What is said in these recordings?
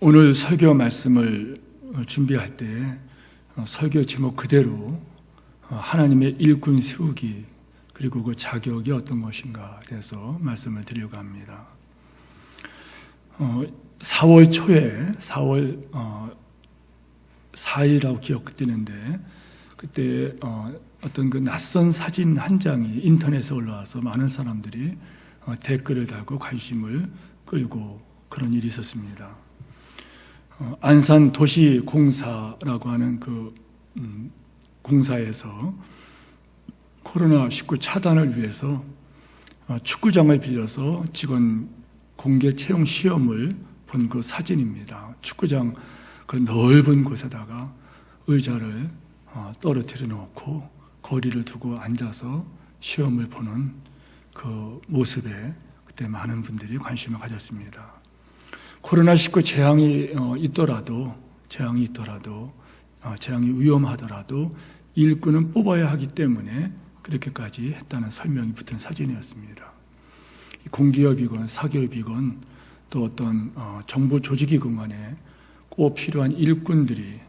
오늘 설교 말씀을 준비할 때 설교 제목 그대로 하나님의 일꾼 세우기 그리고 그 자격이 어떤 것인가에 대해서 말씀을 드리려고 합니다. 4월 초에 4월 4일이라고 기억되는데 그때 어떤 그 낯선 사진 한 장이 인터넷에 올라와서 많은 사람들이 댓글을 달고 관심을 끌고 그런 일이 있었습니다. 안산 도시공사라고 하는 그 공사에서 코로나19 차단을 위해서 축구장을 빌려서 직원 공개 채용 시험을 본 그 사진입니다. 축구장 그 넓은 곳에다가 의자를 떨어뜨려 놓고 거리를 두고 앉아서 시험을 보는 그 모습에 그때 많은 분들이 관심을 가졌습니다. 코로나19 재앙이 있더라도 재앙이 위험하더라도 일꾼은 뽑아야 하기 때문에 그렇게까지 했다는 설명이 붙은 사진이었습니다. 공기업이건 사기업이건 또 어떤 정부 조직이건 간에 꼭 필요한 일꾼들을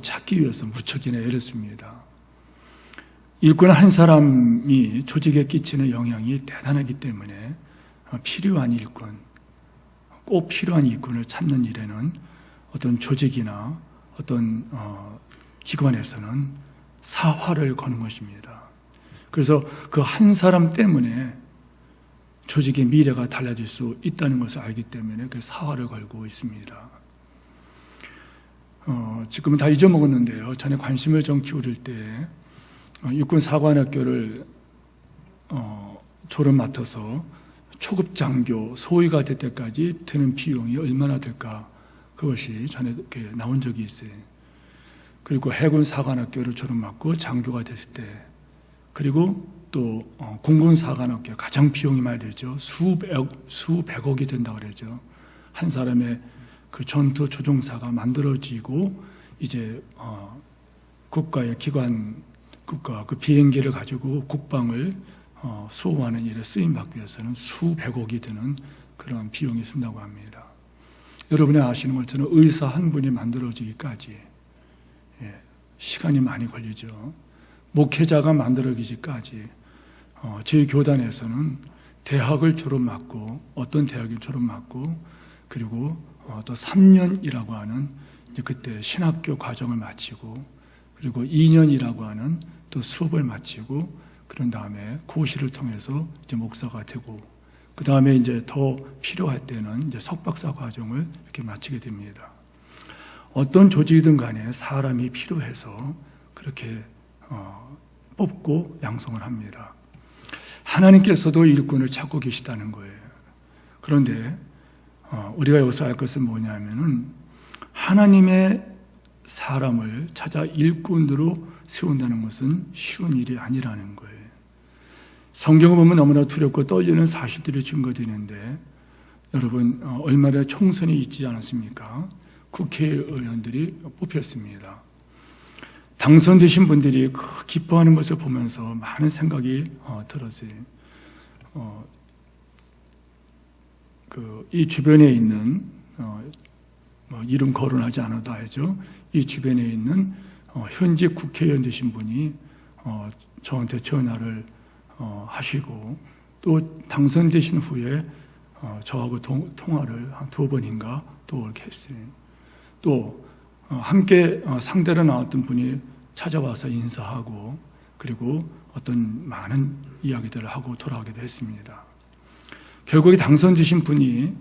찾기 위해서 무척이나 애렸습니다. 일꾼 한 사람이 조직에 끼치는 영향이 대단하기 때문에 필요한 일꾼, 꼭 필요한 일꾼을 찾는 일에는 어떤 조직이나 어떤 기관에서는 사활을 거는 것입니다. 그래서 그 한 사람 때문에 조직의 미래가 달라질 수 있다는 것을 알기 때문에 그 사활을 걸고 있습니다. 지금은 다 잊어먹었는데요. 전에 관심을 좀 기울일 때 육군사관학교를 졸업 맡아서 초급 장교, 소위가 될 때까지 드는 비용이 얼마나 될까 그것이 전에 이렇게 나온 적이 있어요. 그리고 해군사관학교를 졸업 맡고 장교가 됐을 때 그리고 또 공군사관학교 가장 비용이 많이 들죠. 수백억이 된다고 그러죠. 한 사람의 그 전투 조종사가 만들어지고 이제 국가의 국가 그 비행기를 가지고 국방을 수호하는 일에 쓰임받기 위해서는 수백억이 드는 그런 비용이 든다고 합니다. 여러분이 아시는 것처럼 의사 한 분이 만들어지기까지 시간이 많이 걸리죠. 목회자가 만들어지기까지 저희 교단에서는 대학을 졸업 맡고 어떤 대학을 졸업 맡고 그리고 또 3년이라고 하는 이제 그때 신학교 과정을 마치고 그리고 2년이라고 하는 또 수업을 마치고 그런 다음에 고시를 통해서 이제 목사가 되고 그 다음에 이제 더 필요할 때는 이제 석박사 과정을 이렇게 마치게 됩니다. 어떤 조직이든 간에 사람이 필요해서 그렇게 뽑고 양성을 합니다. 하나님께서도 일꾼을 찾고 계시다는 거예요. 그런데 우리가 여기서 알 것은 뭐냐면은 하나님의 사람을 찾아 일꾼으로 세운다는 것은 쉬운 일이 아니라는 거예요. 성경을 보면 너무나 두렵고 떨리는 사실들이 증거되는데 여러분 얼마 전에 총선이 있지 않았습니까? 국회의원들이 뽑혔습니다. 당선되신 분들이 기뻐하는 것을 보면서 많은 생각이 들었어요. 이 주변에 있는 이름 거론하지 않아도 알죠. 이 주변에 있는 현직 국회의원 되신 분이 저한테 전화를 하시고 또 당선되신 후에 저하고 통화를 한 2번인가 또 그렇게 했어요. 또 함께 상대로 나왔던 분이 찾아와서 인사하고 그리고 어떤 많은 이야기들을 하고 돌아가기도 했습니다. 결국에 당선되신 분이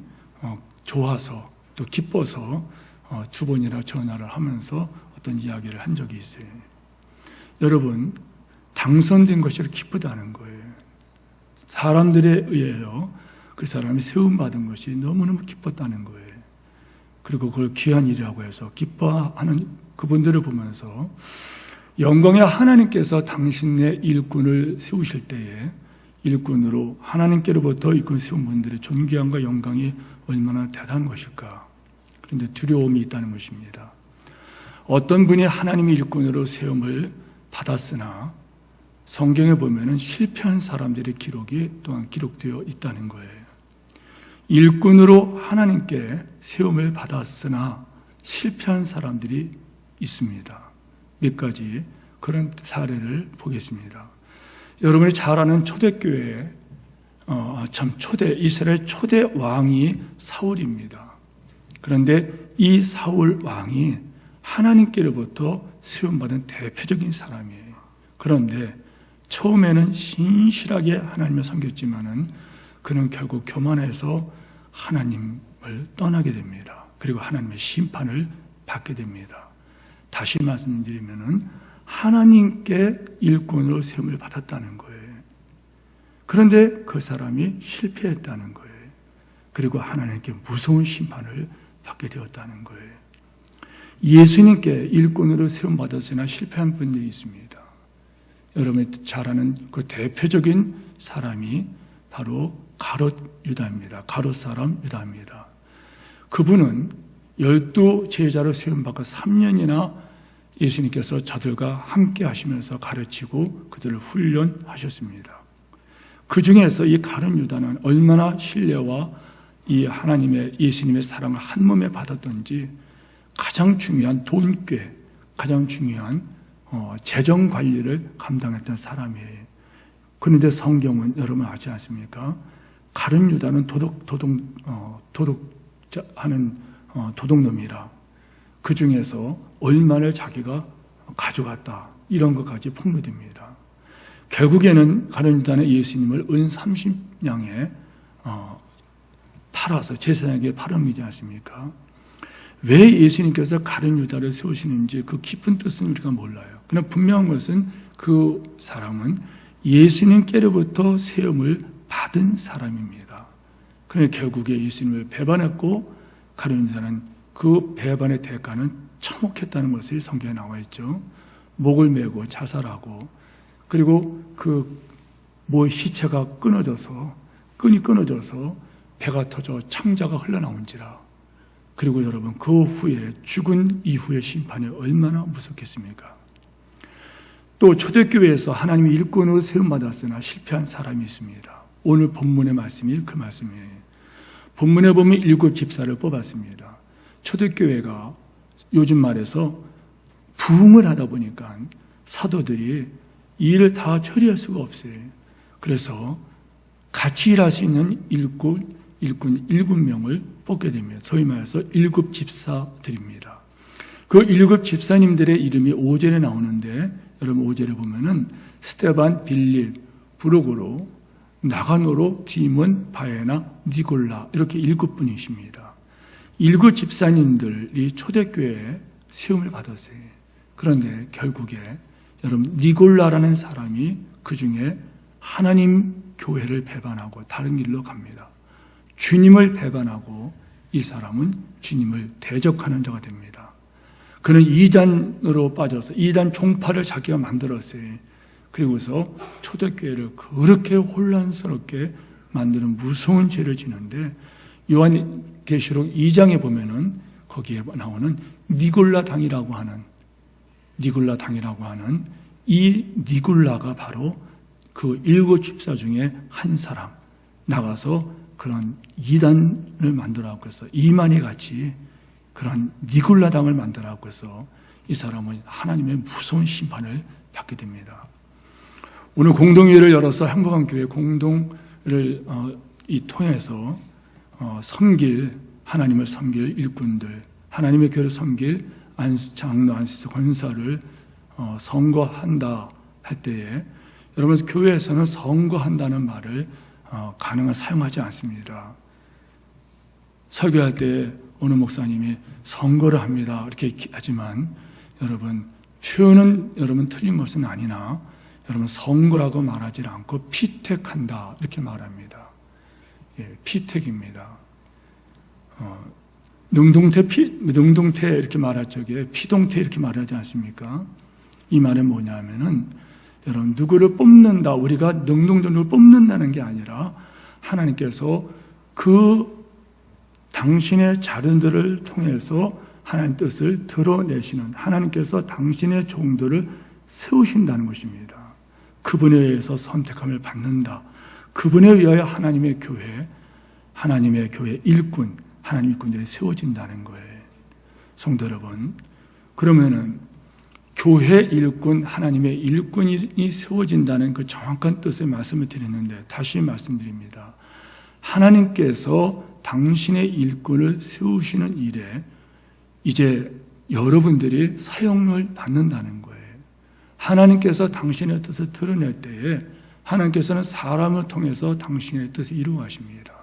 좋아서 또 기뻐서 2번이나 전화를 하면서 어떤 이야기를 한 적이 있어요. 여러분 당선된 것이 기쁘다는 거예요. 사람들에 의해서 그 사람이 세움받은 것이 너무너무 기뻤다는 거예요. 그리고 그걸 귀한 일이라고 해서 기뻐하는 그분들을 보면서 영광의 하나님께서 당신의 일꾼을 세우실 때에 일꾼으로 하나님께로부터 일꾼 세운 분들의 존귀함과 영광이 얼마나 대단한 것일까. 그런데 두려움이 있다는 것입니다. 어떤 분이 하나님의 일꾼으로 세움을 받았으나 성경에 보면은 실패한 사람들의 기록이 또한 기록되어 있다는 거예요. 일꾼으로 하나님께 세움을 받았으나 실패한 사람들이 있습니다. 몇 가지 그런 사례를 보겠습니다. 여러분이 잘 아는 초대교회, 이스라엘 초대 왕이 사울입니다. 그런데 이 사울 왕이 하나님께로부터 세움받은 대표적인 사람이에요. 그런데 처음에는 신실하게 하나님을 섬겼지만은 그는 결국 교만해서 하나님을 떠나게 됩니다. 그리고 하나님의 심판을 받게 됩니다. 다시 말씀드리면은 하나님께 일꾼으로 세움을 받았다는 거예요. 그런데 그 사람이 실패했다는 거예요. 그리고 하나님께 무서운 심판을 받게 되었다는 거예요. 예수님께 일꾼으로 세움받았으나 실패한 분들이 있습니다. 여러분이 잘 아는 그 대표적인 사람이 바로 가롯 유다입니다. 가롯 사람 유다입니다. 그분은 12 제자로 세움받고 3년이나 예수님께서 저들과 함께 하시면서 가르치고 그들을 훈련하셨습니다. 그 중에서 이 가롯 유다는 얼마나 신뢰와 이 하나님의 예수님의 사랑을 한 몸에 받았던지 가장 중요한 돈꾀, 가장 중요한 재정 관리를 감당했던 사람이에요. 그런데 성경은 여러분 아지 않습니까? 가룟 유다는 도둑놈이라 그 중에서 얼마를 자기가 가져갔다 이런 것까지 폭로됩니다. 결국에는 가룟 유다는 예수님을 은 30냥에 팔아서 제사장에게 팔아먹이지 않습니까? 왜 예수님께서 가룟 유다를 세우시는지 그 깊은 뜻은 우리가 몰라요. 그러나 분명한 것은 그 사람은 예수님께로부터 세움을 받은 사람입니다. 그러나 결국에 예수님을 배반했고 가룟 유다는 그 배반의 대가는 참혹했다는 것이 성경에 나와 있죠. 목을 메고 자살하고 그리고 시체가 끈이 끊어져서 배가 터져 창자가 흘러나온지라. 그리고 여러분 그 후에 죽은 이후의 심판이 얼마나 무섭겠습니까? 또 초대교회에서 하나님의 일꾼으로 세움받았으나 실패한 사람이 있습니다. 오늘 본문의 말씀이 그 말씀이에요. 본문에 보면 7 집사를 뽑았습니다. 초대교회가 요즘 말해서 부흥을 하다 보니까 사도들이 이 일을 다 처리할 수가 없어요. 그래서 같이 일할 수 있는 일꾼 7명을 뽑게 됩니다. 소위 말해서 7 집사들입니다. 그 7 집사님들의 이름이 5절에 나오는데 여러분 5절에 보면은 스테반, 빌립, 브루고로, 나가노로, 디몬, 바에나, 니골라 이렇게 7분이십니다. 7 집사님들이 초대교회에 세움을 받았어요. 그런데 결국에 여러분 니골라라는 사람이 그 중에 하나님 교회를 배반하고 다른 길로 갑니다. 주님을 배반하고 이 사람은 주님을 대적하는 자가 됩니다. 그는 이단으로 빠져서 이단 종파를 자기가 만들었어요. 그리고서 초대교회를 그렇게 혼란스럽게 만드는 무서운 죄를 지는데 요한계시록 2장에 보면은 거기에 나오는 니골라 당이라고 하는 이 니골라가 바로 그 7 집사 중에 한 사람 나가서 그런 이단을 만들어갖고 해서 이만희 같이 그런 니골라 당을 만들어갖고 해서 이 사람은 하나님의 무서운 심판을 받게 됩니다. 오늘 공동회를 열어서 한국한교회 공동을 통해서 하나님을 섬길 일꾼들, 하나님의 교회를 섬길 장로, 안수사, 권사를 선거한다 할 때에 여러분 교회에서는 선거한다는 말을 가능한 사용하지 않습니다. 설교할 때 어느 목사님이 선거를 합니다 이렇게 하지만 여러분 표현은 여러분 틀린 것은 아니나 여러분 선거라고 말하지 않고 피택한다 이렇게 말합니다. 피택입니다. 능동태 이렇게 말할 적에 피동태 이렇게 말하지 않습니까? 이 말은 뭐냐면은 여러분 누구를 뽑는다 우리가 능동적으로 뽑는다는 게 아니라 하나님께서 그 당신의 자른들을 통해서 하나님 뜻을 드러내시는 하나님께서 당신의 종들을 세우신다는 것입니다. 그분에 의해서 선택함을 받는다. 그분에 의하여 하나님의 교회 하나님의 교회 일꾼, 하나님 일꾼들이 세워진다는 거예요. 성도 여러분, 그러면은 교회 일꾼, 하나님의 일꾼이 세워진다는 그 정확한 뜻의 말씀을 드렸는데 다시 말씀드립니다. 하나님께서 당신의 일꾼을 세우시는 일에 이제 여러분들이 사용을 받는다는 거예요. 하나님께서 당신의 뜻을 드러낼 때에 하나님께서는 사람을 통해서 당신의 뜻을 이루어가십니다.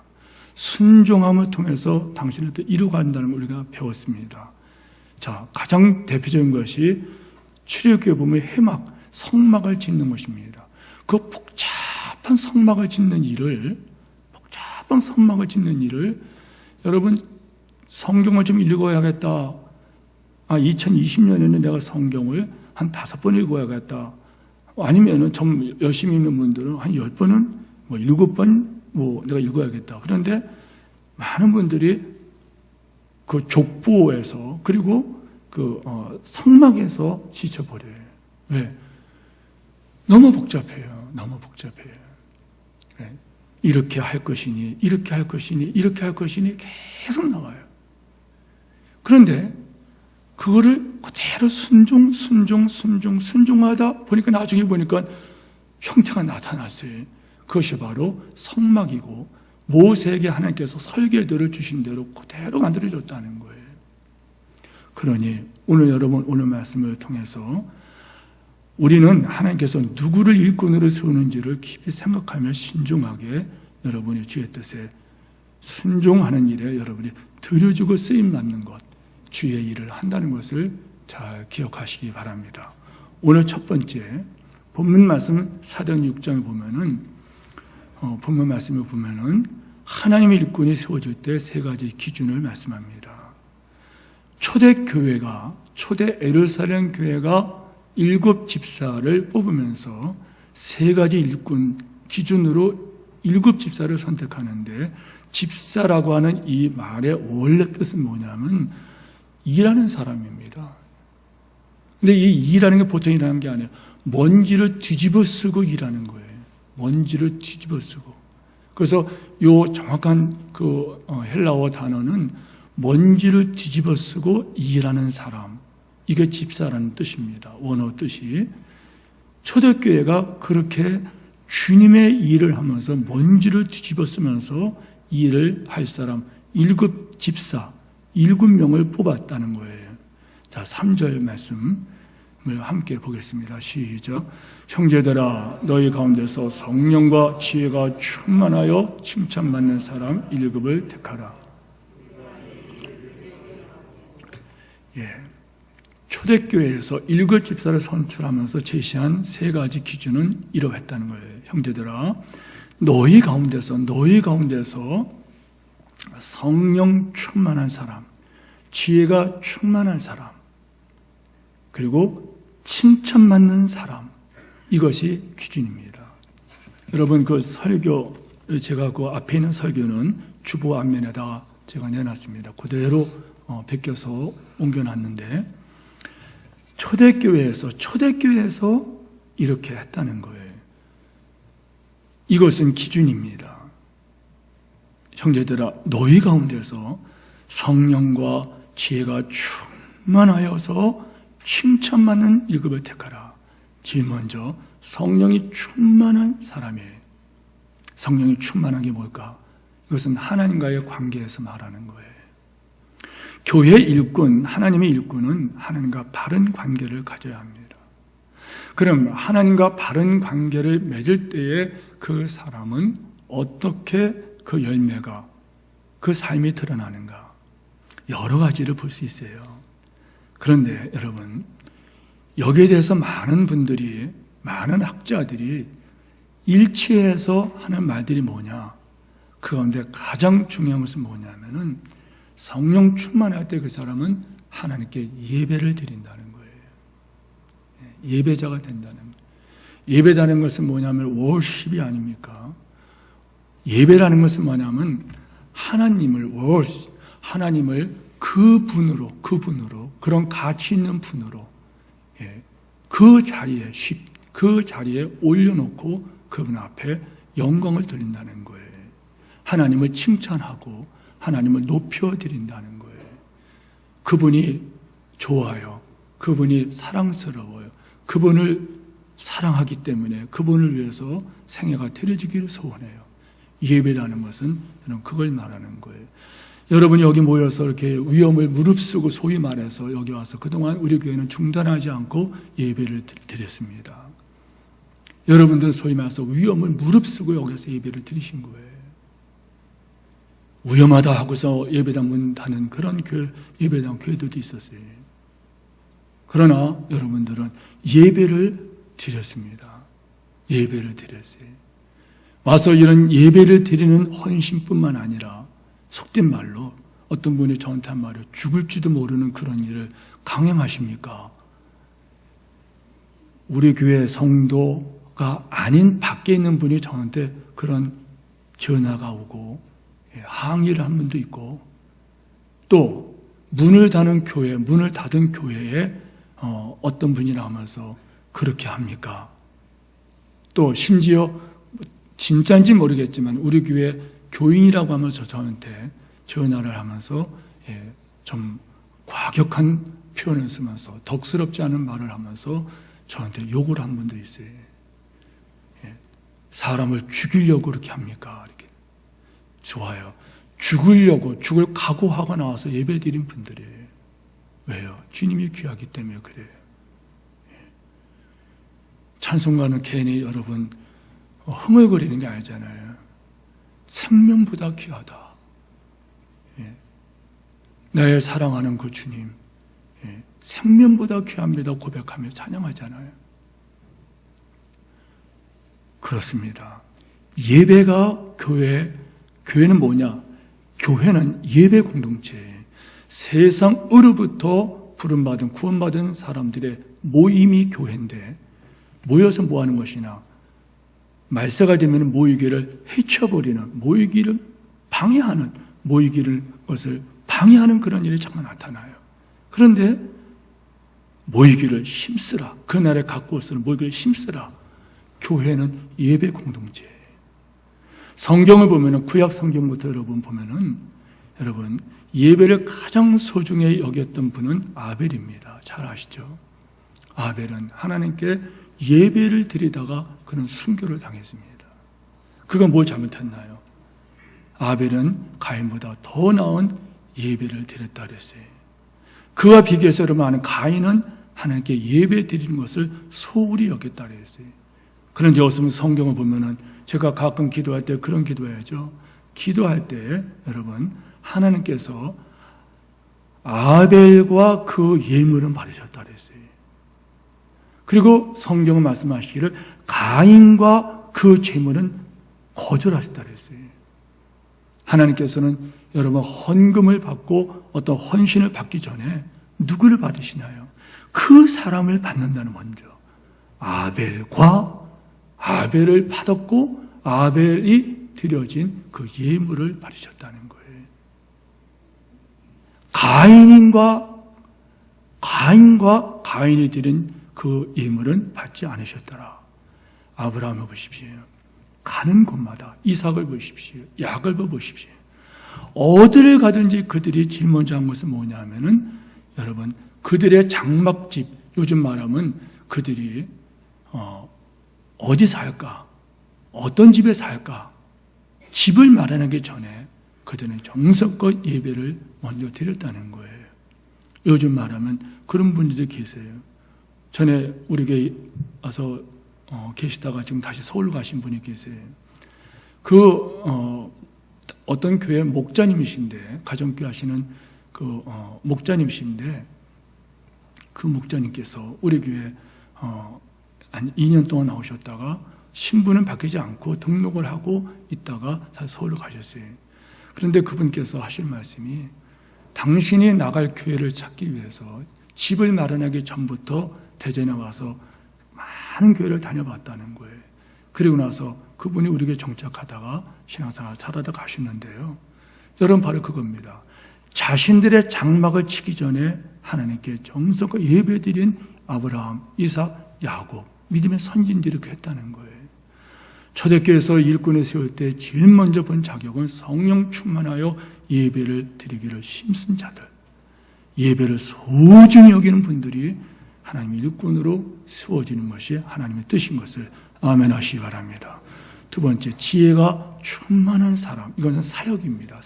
순종함을 통해서 당신의 뜻을 이루어간다는 걸 우리가 배웠습니다. 자, 가장 대표적인 것이 출애굽기에 보면 해막, 성막을 짓는 것입니다. 그 복잡한 성막을 짓는 일을 여러분 성경을 좀 읽어야겠다. 2020년에는 내가 성경을 한 5번 읽어야겠다. 아니면은 좀 열심히 읽는 분들은 한 10번은 7번 내가 읽어야겠다. 그런데 많은 분들이 그 족보에서 그리고 그 성막에서 지쳐버려요. 왜? 너무 복잡해요. 네. 이렇게 할 것이니 계속 나와요. 그런데 그거를 그대로 순종하다 보니까 나중에 보니까 형태가 나타났어요. 그것이 바로 성막이고 모세에게 하나님께서 설계도를 주신 대로 그대로 만들어졌다는 거예요. 그러니 오늘 말씀을 통해서 우리는 하나님께서 누구를 일꾼으로 세우는지를 깊이 생각하며 신중하게 여러분이 주의 뜻에 순종하는 일에 여러분이 드려주고 쓰임받는 것, 주의 일을 한다는 것을 잘 기억하시기 바랍니다. 오늘 첫 번째 본문 말씀 사도행 6장에 보면은 본문 말씀을 보면은 하나님의 일꾼이 세워질 때 3가지 기준을 말씀합니다. 초대 예루살렘 교회가 7 집사를 뽑으면서 3가지 일꾼 기준으로 7 집사를 선택하는데, 집사라고 하는 이 말의 원래 뜻은 뭐냐면 일하는 사람입니다. 근데 이 일하는 게 보통 일하는 게 아니에요. 먼지를 뒤집어 쓰고 일하는 거예요. 먼지를 뒤집어 쓰고. 그래서 요 정확한 그 헬라어 단어는 먼지를 뒤집어 쓰고 일하는 사람. 이게 집사라는 뜻입니다. 원어 뜻이. 초대교회가 그렇게 주님의 일을 하면서 먼지를 뒤집어 쓰면서 일을 할 사람 7 집사, 7명을 뽑았다는 거예요. 자, 3절 말씀을 함께 보겠습니다. 시작. 형제들아, 너희 가운데서 성령과 지혜가 충만하여 칭찬받는 사람 7을 택하라. 초대교회에서 7 집사를 선출하면서 제시한 3가지 기준은 이러했다는 거예요. 형제들아, 너희 가운데서 성령 충만한 사람, 지혜가 충만한 사람, 그리고 칭찬받는 사람, 이것이 기준입니다. 여러분, 그 설교, 제가 그 앞에 있는 설교는 주보 앞면에다가 제가 내놨습니다. 그대로 베껴서 옮겨놨는데, 초대교회에서 이렇게 했다는 거예요. 이것은 기준입니다. 형제들아, 너희 가운데서 성령과 지혜가 충만하여서 칭찬받는 7을 택하라. 제일 먼저 성령이 충만한 사람이에요. 성령이 충만한 게 뭘까? 이것은 하나님과의 관계에서 말하는 거예요. 교회 일꾼, 하나님의 일꾼은 하나님과 바른 관계를 가져야 합니다. 그럼 하나님과 바른 관계를 맺을 때에 그 사람은 어떻게 그 열매가, 그 삶이 드러나는가? 여러 가지를 볼 수 있어요. 그런데 여러분, 여기에 대해서 많은 분들이, 많은 학자들이 일치해서 하는 말들이 뭐냐? 그 가운데 가장 중요한 것은 뭐냐면은 성령 충만할 때 그 사람은 하나님께 예배를 드린다는 거예요. 예배자가 된다는 거예요. 예배라는 것은 뭐냐면 워십이 아닙니까? 예배라는 것은 뭐냐면 하나님을 그 분으로 그런 가치 있는 분으로 그 자리에 올려놓고 그분 앞에 영광을 돌린다는 거예요. 하나님을 칭찬하고 하나님을 높여드린다는 거예요. 그분이 좋아요. 그분이 사랑스러워요. 그분을 사랑하기 때문에 그분을 위해서 생애가 드려지기를 소원해요. 예배라는 것은 저는 그걸 말하는 거예요. 여러분이 여기 모여서 이렇게 위험을 무릅쓰고 소위 말해서 여기 와서 그동안 우리 교회는 중단하지 않고 예배를 드렸습니다. 여러분들은 소위 말해서 위험을 무릅쓰고 여기서 예배를 드리신 거예요. 위험하다 하고서 예배당 문 닫는 그런 예배당 교회들도 있었어요. 그러나 여러분들은 예배를 드렸습니다. 예배를 드렸어요. 와서 이런 예배를 드리는 헌신뿐만 아니라 속된 말로 어떤 분이 저한테 한 말이에요. 죽을지도 모르는 그런 일을 강행하십니까? 우리 교회 성도가 아닌 밖에 있는 분이 저한테 그런 전화가 오고 항의를 한 분도 있고, 또 문을 닫은 교회에 어떤 분이 나오면서 그렇게 합니까? 또 심지어 진짜인지 모르겠지만 우리 교회 교인이라고 하면서 저한테 전화를 하면서 좀 과격한 표현을 쓰면서 덕스럽지 않은 말을 하면서 저한테 욕을 한 분도 있어요. 사람을 죽이려고 그렇게 합니까? 이렇게. 좋아요. 죽을 각오하고 나와서 예배드린 분들이에요. 왜요? 주님이 귀하기 때문에 그래요. 찬송가는 괜히 여러분 흥얼거리는 게 아니잖아요. 생명보다 귀하다. 나의 사랑하는 그 주님, 생명보다 귀합니다 고백하며 찬양하잖아요. 그렇습니다. 예배가 교회는 뭐냐? 교회는 예배 공동체예요. 세상으로부터 부름받은 구원받은 사람들의 모임이 교회인데, 모여서 뭐 하는 것이냐? 말세가 되면 모이기를 해쳐버리는, 모이기를 방해하는, 것을 방해하는 그런 일이 자꾸 나타나요. 그런데 모이기를 힘쓰라. 그날에 갖고 올수록 모이기를 힘쓰라. 교회는 예배 공동체예요. 성경을 보면은, 구약 성경부터 여러분 보면은, 여러분 예배를 가장 소중히 여겼던 분은 아벨입니다. 잘 아시죠? 아벨은 하나님께 예배를 드리다가 그는 순교를 당했습니다. 그가 뭘 잘못했나요? 아벨은 가인보다 더 나은 예배를 드렸다 그랬어요. 그와 비교해서 여러분 아는 가인은 하나님께 예배 드리는 것을 소홀히 여겼다 그랬어요. 그런데 여기서 성경을 보면은, 제가 가끔 기도할 때 그런 기도해야죠. 기도할 때 여러분 하나님께서 아벨과 그 예물은 받으셨다 그랬어요. 그리고 성경은 말씀하시기를 가인과 그 제물은 거절하셨다 그랬어요. 하나님께서는 여러분 헌금을 받고 어떤 헌신을 받기 전에 누구를 받으시나요? 그 사람을 받는다는, 먼저 아벨을 받았고 아벨이 드려진 그 예물을 받으셨다는 거예요. 가인이 드린 그 예물은 받지 않으셨더라. 아브라함을 보십시오. 가는 곳마다 이삭을 보십시오. 야곱을 보십시오. 어디를 가든지 그들이 제일 먼저 한 것은 뭐냐 하면은, 여러분 그들의 장막집, 요즘 말하면 그들이 어디 살까? 어떤 집에 살까? 집을 마련하기 전에 그들은 정성껏 예배를 먼저 드렸다는 거예요. 요즘 말하면 그런 분들도 계세요. 전에 우리 교회 와서 계시다가 지금 다시 서울 가신 분이 계세요. 어떤 교회 목자님이신데, 가정교회 하시는 목자님이신데, 그 목자님께서 우리 교회 한 2년 동안 나오셨다가 신분은 바뀌지 않고 등록을 하고 있다가 다시 서울로 가셨어요. 그런데 그분께서 하실 말씀이, 당신이 나갈 교회를 찾기 위해서 집을 마련하기 전부터 대전에 와서 많은 교회를 다녀봤다는 거예요. 그리고 나서 그분이 우리 교회 정착하다가 신앙생활 잘하다 가시는데요. 여러분 바로 그겁니다. 자신들의 장막을 치기 전에 하나님께 정성껏 예배드린 아브라함, 이삭, 야곱, 믿음의 선진들이 그렇게 했다는 거예요. 초대교회에서 일꾼을 세울 때 제일 먼저 본 자격은 성령 충만하여 예배를 드리기를 힘쓴 자들, 예배를 소중히 여기는 분들이 하나님의 일꾼으로 세워지는 것이 하나님의 뜻인 것을 아멘 하시기 바랍니다. 두 번째, 지혜가 충만한 사람. 이것은 사역입니다.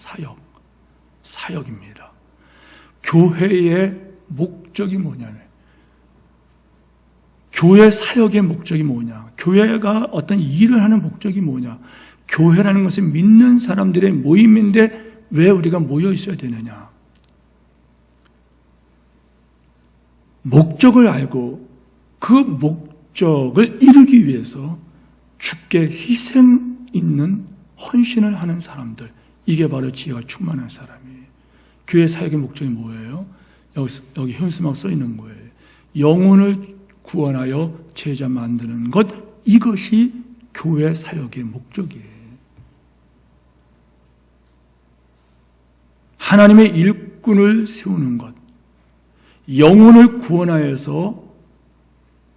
사역입니다. 교회의 목적이 뭐냐면, 교회 사역의 목적이 뭐냐, 교회가 어떤 일을 하는 목적이 뭐냐, 교회라는 것은 믿는 사람들의 모임인데 왜 우리가 모여 있어야 되느냐. 목적을 알고 그 목적을 이루기 위해서 주께 희생 있는 헌신을 하는 사람들, 이게 바로 지혜가 충만한 사람이에요. 교회 사역의 목적이 뭐예요? 여기 현수막 써 있는 거예요. 영혼을 구원하여 제자 만드는 것, 이것이 교회 사역의 목적이에요. 하나님의 일꾼을 세우는 것, 영혼을 구원하여서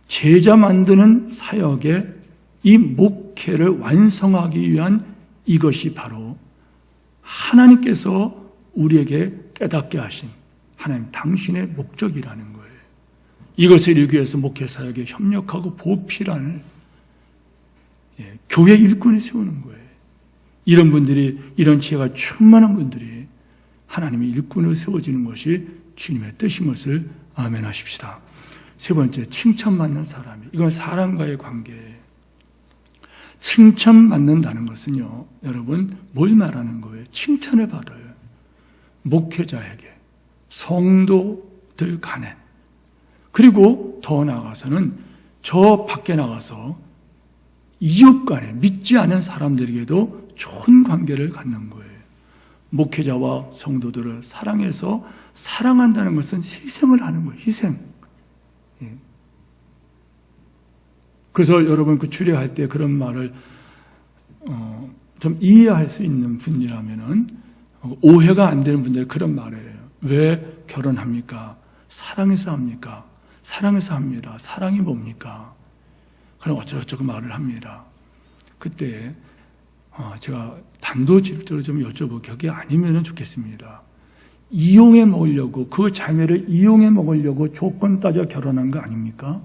제자 만드는 사역의 이 목회를 완성하기 위한 이것이 바로 하나님께서 우리에게 깨닫게 하신 하나님 당신의 목적이라는 거예요. 이것을 이루기 위해서 목회사역에 협력하고 보필하는 교회 일꾼을 세우는 거예요. 이런 분들이, 이런 지혜가 충만한 분들이 하나님의 일꾼을 세워지는 것이 주님의 뜻인 것을 아멘 하십시다. 세 번째, 칭찬받는 사람이, 이건 사람과의 관계예요. 칭찬받는다는 것은요, 여러분, 뭘 말하는 거예요? 칭찬을 받아요. 목회자에게, 성도들 간에, 그리고 더 나아가서는 저 밖에 나가서 이웃 간에, 믿지 않은 사람들에게도 좋은 관계를 갖는 거예요. 목회자와 성도들을 사랑해서, 사랑한다는 것은 희생을 하는 거예요. 희생. 그래서 여러분 그 주례할 때 그런 말을 좀 이해할 수 있는 분이라면은, 오해가 안 되는 분들은 그런 말이에요. 왜 결혼합니까? 사랑해서 합니까? 사랑해서 합니다. 사랑이 뭡니까? 그럼 어쩌고저쩌고 말을 합니다. 그때 제가 단도직입적으로 좀 여쭤보고, 그게 아니면 좋겠습니다. 이용해 먹으려고, 그 자매를 이용해 먹으려고 조건 따져 결혼한 거 아닙니까?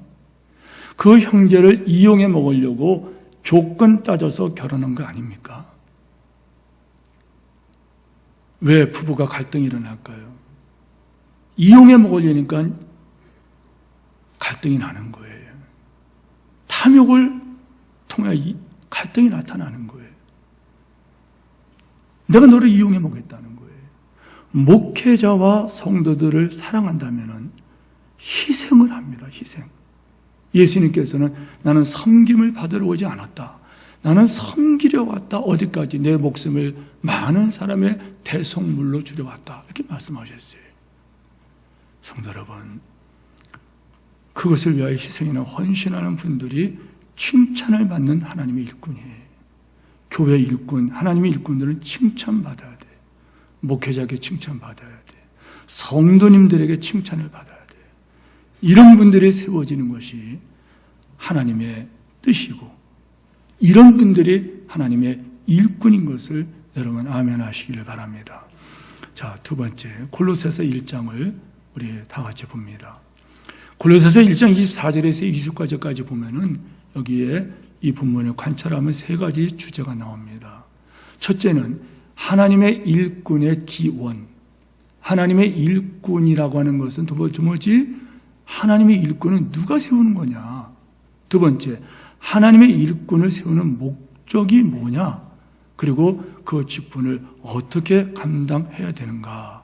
그 형제를 이용해 먹으려고 조건 따져서 결혼한 거 아닙니까? 왜 부부가 갈등이 일어날까요? 이용해 먹으려니까 갈등이 나는 거예요. 탐욕을 통해 갈등이 나타나는 거예요. 내가 너를 이용해 먹겠다는 거예요. 목회자와 성도들을 사랑한다면 희생을 합니다. 희생. 예수님께서는 나는 섬김을 받으러 오지 않았다. 나는 섬기려 왔다. 어디까지? 내 목숨을 많은 사람의 대속물로 주려 왔다. 이렇게 말씀하셨어요. 성도 여러분, 그것을 위하여 희생이나 헌신하는 분들이 칭찬을 받는 하나님의 일꾼이에요. 교회 일꾼, 하나님의 일꾼들은 칭찬받아야 돼. 목회자에게 칭찬받아야 돼. 성도님들에게 칭찬을 받아야 돼. 이런 분들이 세워지는 것이 하나님의 뜻이고, 이런 분들이 하나님의 일꾼인 것을 여러분 아멘 하시기를 바랍니다. 자, 두 번째, 골로새서 1장을 우리 다 같이 봅니다. 골로새서 1장 24절에서 29절까지 보면은 여기에 이 본문을 관찰하면 세 가지 주제가 나옵니다. 첫째는 하나님의 일꾼의 기원. 하나님의 일꾼이라고 하는 것은 뭐지? 하나님의 일꾼은 누가 세우는 거냐? 두 번째, 하나님의 일꾼을 세우는 목적이 뭐냐? 그리고 그 직분을 어떻게 감당해야 되는가?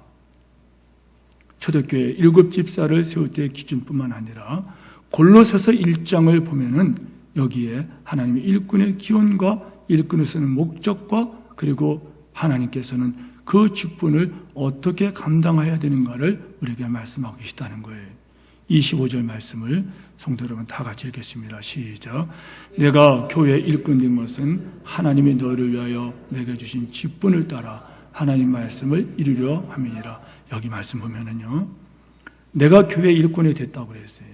초대교회 7집사를 세울 때의 기준뿐만 아니라 골로새서 1장을 보면은 여기에 하나님의 일꾼의 기원과 일꾼을 쓰는 목적과 그리고 하나님께서는 그 직분을 어떻게 감당해야 되는가를 우리에게 말씀하고 계시다는 거예요. 25절 말씀을 성도 여러분 다 같이 읽겠습니다. 시작. 내가 교회 일꾼 된 것은 하나님이 너를 위하여 내게 주신 직분을 따라 하나님 말씀을 이루려 함이니라. 여기 말씀 보면은요, 내가 교회 일꾼이 됐다고 그랬어요.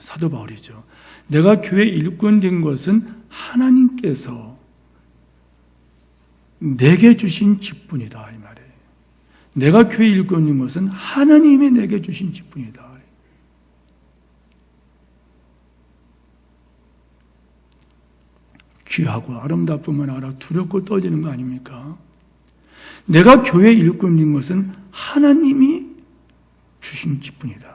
사도 바울이죠. 내가 교회 일꾼 된 것은 하나님께서 내게 주신 직분이다 이 말이에요. 내가 교회 일꾼 된 것은 하나님이 내게 주신 직분이다. 귀하고 아름답을 뿐만 아니라 두렵고 떨리는 거 아닙니까? 내가 교회 일꾼인 것은 하나님이 주신 직분이다.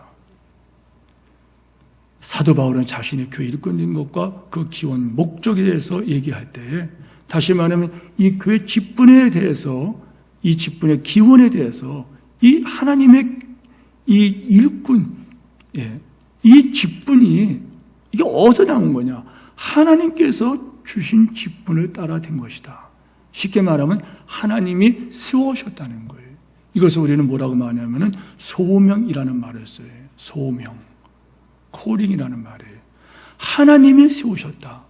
사도 바울은 자신의 교회 일꾼인 것과 그 기원 목적에 대해서 얘기할 때, 다시 말하면 이 교회 직분에 대해서, 이 직분의 기원에 대해서 이 하나님의 이 일꾼, 이 직분이 이게 어디서 나온 거냐? 하나님께서 주신 직분을 따라 된 것이다. 쉽게 말하면 하나님이 세우셨다는 거예요. 이것을 우리는 뭐라고 말하냐면 소명이라는 말을 써요. 소명, 콜링이라는 말이에요. 하나님이 세우셨다.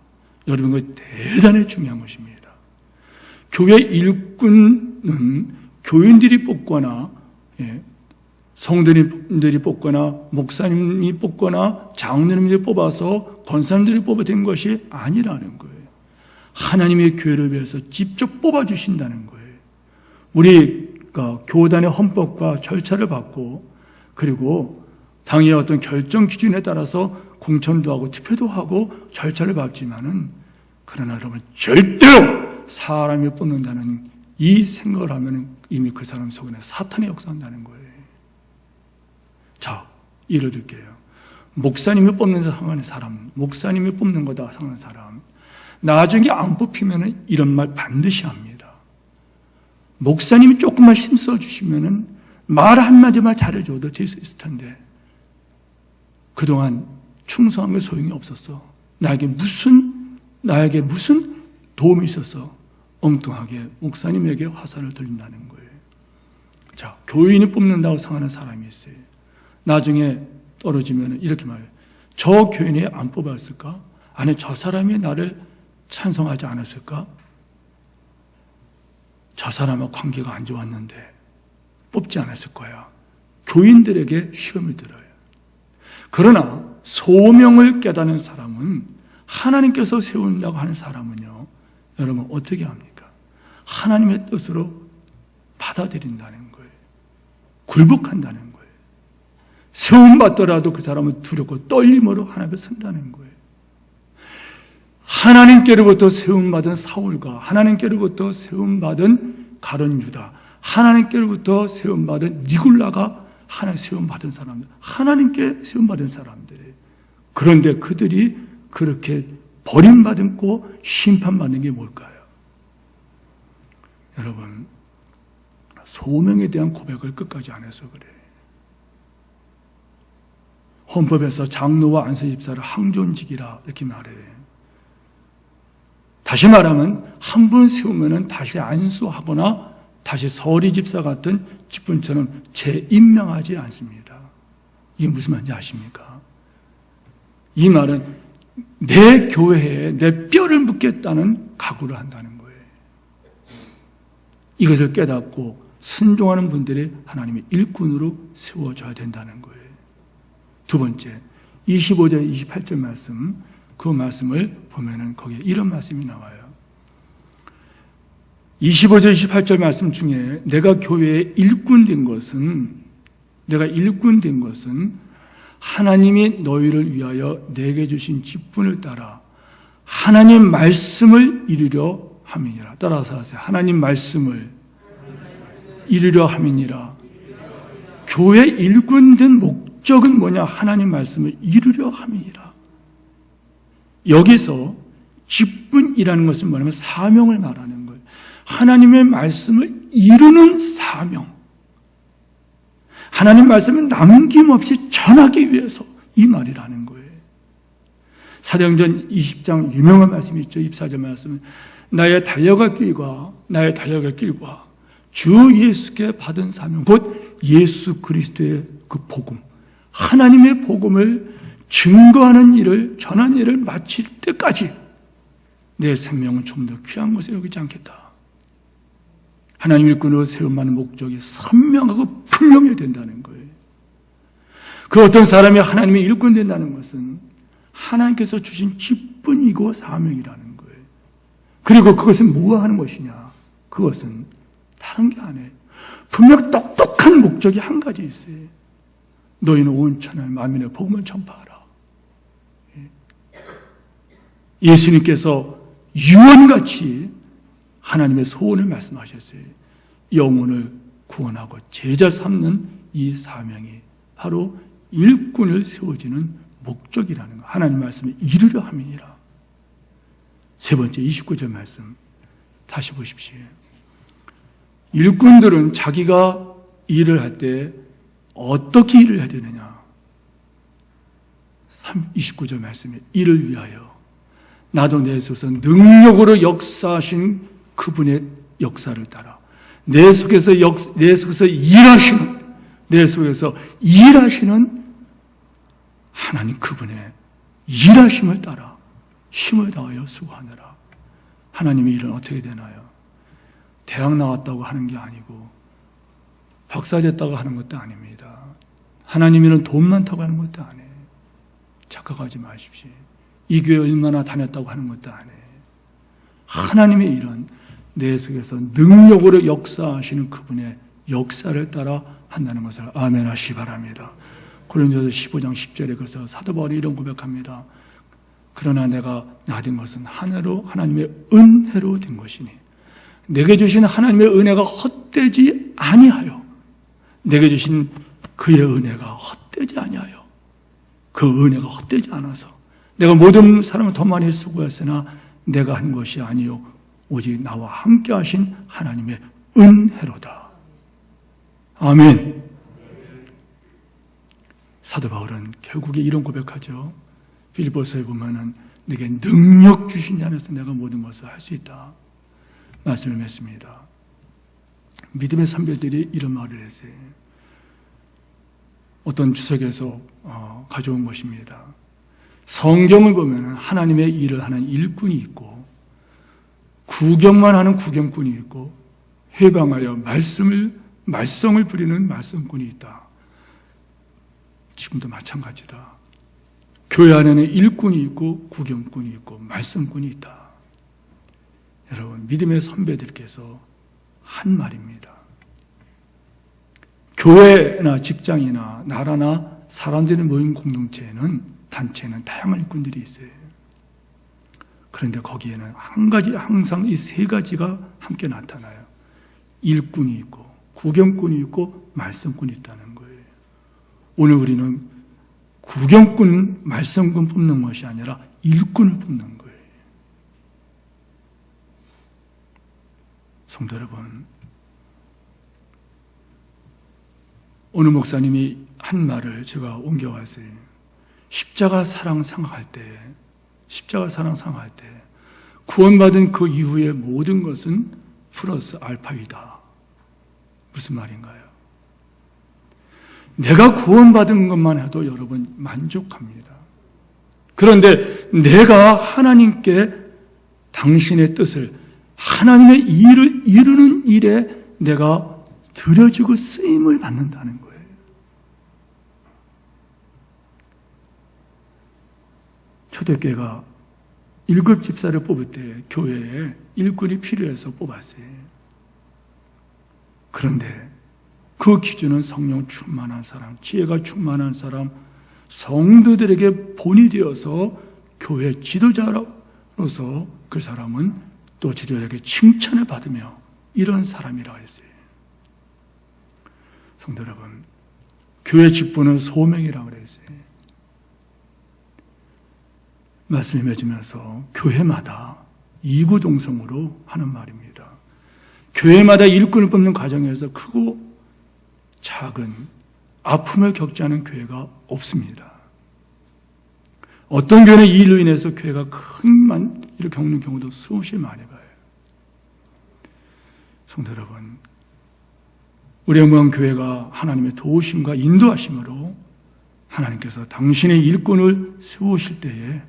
여러분, 그 대단히 중요한 것입니다. 교회 일꾼은 교인들이 뽑거나 성도들이 뽑거나 목사님이 뽑거나 장로님들이 뽑아서 권사님들이 뽑아낸 것이 아니라는 거예요. 하나님의 교회를 위해서 직접 뽑아주신다는 거예요. 우리가 교단의 헌법과 절차를 받고, 그리고 당의 어떤 결정 기준에 따라서 공천도 하고 투표도 하고 절차를 밟지만은, 그러나 여러분, 절대로 사람이 뽑는다는 이 생각을 하면 이미 그 사람 속에는 사탄이 역사한다는 거예요. 자, 예를 들게요. 목사님이 뽑는 상하는 사람, 목사님이 뽑는 거다 상하는 사람, 나중에 안 뽑히면 이런 말 반드시 합니다. 목사님이 조금만 힘 써주시면 말 한마디만 잘해줘도 될 수 있을 텐데, 그동안 충성한 게 소용이 없었어. 나에게 무슨 도움이 있었어? 엉뚱하게 목사님에게 화살을 돌린다는 거예요. 자, 교인이 뽑는다고 상하는 사람이 있어요. 나중에 떨어지면 이렇게 말해요. 저 교인이 안 뽑았을까? 아니, 저 사람이 나를 찬성하지 않았을까? 저 사람과 관계가 안 좋았는데 뽑지 않았을 거야. 교인들에게 시험을 들어요. 그러나 소명을 깨닫는 사람은, 하나님께서 세운다고 하는 사람은요, 여러분 어떻게 합니까? 하나님의 뜻으로 받아들인다는 거예요. 굴복한다는 거예요. 세움받더라도 그 사람은 두렵고 떨림으로 하나님을 선다는 거예요. 하나님께로부터 세움받은 사울과 하나님께로부터 세움받은 가룟 유다, 하나님께로부터 세움받은 니굴라가 하나님 세움받은 사람들, 하나님께 세움받은 사람들이에요. 그런데 그들이 그렇게 버림받고 심판받는 게 뭘까요? 여러분, 소명에 대한 고백을 끝까지 안 해서 그래요. 헌법에서 장로와 안수집사를 항존직이라 이렇게 말해요. 다시 말하면 한 분 세우면 다시 안수하거나 다시 서리집사 같은 직분처럼 재임명하지 않습니다. 이게 무슨 말인지 아십니까? 이 말은 내 교회에 내 뼈를 묻겠다는 각오를 한다는 거예요. 이것을 깨닫고 순종하는 분들이 하나님의 일꾼으로 세워줘야 된다는 거예요. 두 번째, 25절, 28절 말씀, 그 말씀을 보면은 거기에 이런 말씀이 나와요. 25절, 28절 말씀 중에 내가 교회에 일꾼 된 것은 하나님이 너희를 위하여 내게 주신 직분을 따라 하나님 말씀을 이루려 함이니라. 따라서 하세요. 하나님 말씀을 이루려 함이니라. 교회 일꾼 된 목적은 뭐냐? 하나님 말씀을 이루려 함이니라. 여기서 직분이라는 것은 뭐냐면 사명을 말하는 거예요. 하나님의 말씀을 이루는 사명. 하나님 말씀을 남김없이 전하기 위해서 이 말이라는 거예요. 사도행전 20장 유명한 말씀이 있죠. 24절 말씀은 나의 달려갈 길과 주 예수께 받은 사명, 곧 예수 그리스도의 그 복음, 하나님의 복음을 증거하는 일을, 전하는 일을 마칠 때까지 내 생명은 좀 더 귀한 것에 여기지 않겠다. 하나님 일꾼으로 세움하는 목적이 선명하고 분명해야 된다는 거예요. 그 어떤 사람이 하나님의 일꾼 된다는 것은 하나님께서 주신 기쁨이고 사명이라는 거예요. 그리고 그것은 뭐가 하는 것이냐? 그것은 다른 게 아니에요. 분명 똑똑한 목적이 한 가지 있어요. 너희는 온 천하 만민의 복음을 전파하라. 예수님께서 유언같이 하나님의 소원을 말씀하셨어요. 영혼을 구원하고 제자 삼는 이 사명이 바로 일꾼을 세워지는 목적이라는 거. 하나님 말씀을 이루려 함이니라. 세 번째 29절 말씀 다시 보십시오. 일꾼들은 자기가 일을 할 때 어떻게 일을 해야 되느냐? 29절 말씀에 이를 위하여 나도 내 속에서 능력으로 역사하신 그분의 역사를 따라 내 속에서 일하시는 하나님 그분의 일하심을 따라 힘을 다하여 수고하느라. 하나님의 일은 어떻게 되나요? 대학 나왔다고 하는 게 아니고 박사 됐다고 하는 것도 아닙니다. 하나님 일은 돈 많다고 하는 것도 아니에요. 착각하지 마십시오. 이 교회 얼마나 다녔다고 하는 것도 아니에요. 하나님의 일은 내 속에서 능력으로 역사하시는 그분의 역사를 따라 한다는 것을 아멘 하시기 바랍니다. 고린도서 15장 10절에 그래서 사도 바울이 이런 고백합니다. 그러나 내가 나된 것은 하나님의 은혜로 된 것이니 내게 주신 하나님의 은혜가 헛되지 아니하여 내게 주신 그의 은혜가 헛되지 아니하여 그 은혜가 헛되지 않아서 내가 모든 사람을 더 많이 수고했으나 내가 한 것이 아니요 오직 나와 함께 하신 하나님의 은혜로다. 아멘. 사도 바울은 결국에 이런 고백하죠. 빌립보서에 보면은 내게 능력 주신 자 안에서 내가 모든 것을 할 수 있다. 말씀을 맺습니다. 믿음의 선배들이 이런 말을 했어요. 어떤 주석에서 가져온 것입니다. 성경을 보면 하나님의 일을 하는 일꾼이 있고 구경만 하는 구경꾼이 있고 해방하여 말썽을 부리는 말썽꾼이 있다. 지금도 마찬가지다. 교회 안에는 일꾼이 있고 구경꾼이 있고 말썽꾼이 있다. 여러분, 믿음의 선배들께서 한 말입니다. 교회나 직장이나 나라나 사람들이 모인 공동체에는 단체는 다양한 일꾼들이 있어요. 그런데 거기에는 한 가지, 항상 이 세 가지가 함께 나타나요. 일꾼이 있고 구경꾼이 있고 말썽꾼이 있다는 거예요. 오늘 우리는 구경꾼, 말썽꾼 뽑는 것이 아니라 일꾼을 뽑는 거예요. 성도 여러분, 어느 목사님이 한 말을 제가 옮겨왔어요. 십자가 사랑 생각할 때 구원받은 그 이후의 모든 것은 플러스 알파이다. 무슨 말인가요? 내가 구원받은 것만 해도 여러분 만족합니다. 그런데 내가 하나님께 당신의 뜻을 하나님의 일을 이루는 일에 내가 드려지고 쓰임을 받는다는 거예요. 초대교회가 1급 집사를 뽑을 때 교회에 일꾼이 필요해서 뽑았어요. 그런데 그 기준은 성령 충만한 사람, 지혜가 충만한 사람, 성도들에게 본이 되어서 교회 지도자로서 그 사람은 또 지도자에게 칭찬을 받으며 이런 사람이라고 했어요. 성도 여러분, 교회 직분은 소명이라고 그랬어요. 말씀을 맺으면서 교회마다 이구동성으로 하는 말입니다. 교회마다 일꾼을 뽑는 과정에서 크고 작은 아픔을 겪지 않은 교회가 없습니다. 어떤 교회는 이 일로 인해서 교회가 큰 일을 겪는 경우도 수없이 많이 봐요. 성도 여러분, 우리 영광 교회가 하나님의 도우심과 인도하심으로 하나님께서 당신의 일꾼을 세우실 때에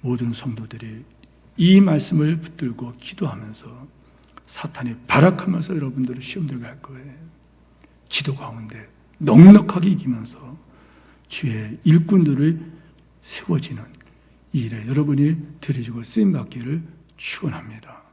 모든 성도들이 이 말씀을 붙들고 기도하면서 사탄이 발악하면서 여러분들을 시험 들게 할 거예요. 기도 가운데 넉넉하게 이기면서 주의 일꾼들을 세워지는 이 일에 여러분이 드려지고 쓰임받기를 축원합니다.